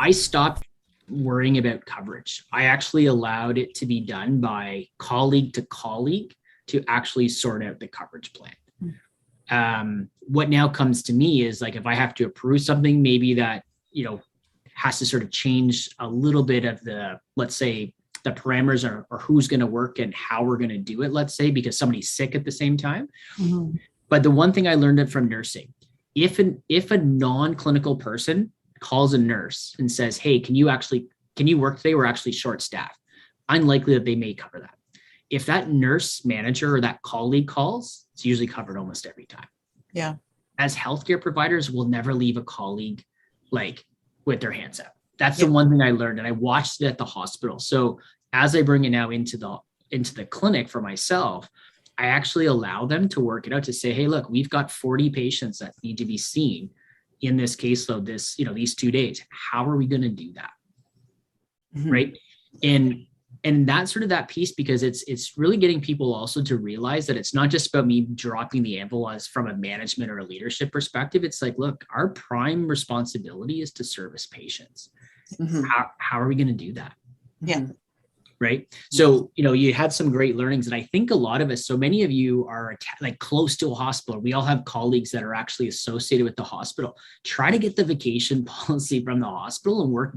I stopped worrying about coverage. I actually allowed it to be done by colleague to colleague to actually sort out the coverage plan. What now comes to me is like, if I have to approve something, maybe that, has to sort of change a little bit of the, let's say, the parameters or who's going to work and how we're going to do it, let's say, because somebody's sick at the same time. Mm-hmm. But the one thing I learned from nursing, if a non-clinical person calls a nurse and says, hey, can you work today? We're actually short staffed. Unlikely that they may cover that. If that nurse manager or that colleague calls, it's usually covered almost every time. Yeah. As healthcare providers, we'll never leave a colleague like with their hands up. That's the one thing I learned, and I watched it at the hospital. So as I bring it now into the clinic for myself, I actually allow them to work it out to say, hey, look, we've got 40 patients that need to be seen in this caseload these 2 days. How are we going to do that? Mm-hmm. Right. And that's sort of that piece, because it's really getting people also to realize that it's not just about me dropping the envelope as from a management or a leadership perspective. It's like, look, our prime responsibility is to service patients. Mm-hmm. How are we going to do that? Yeah. Right. So, you had some great learnings, and I think a lot of us, so many of you are like close to a hospital. We all have colleagues that are actually associated with the hospital. Try to get the vacation policy from the hospital and work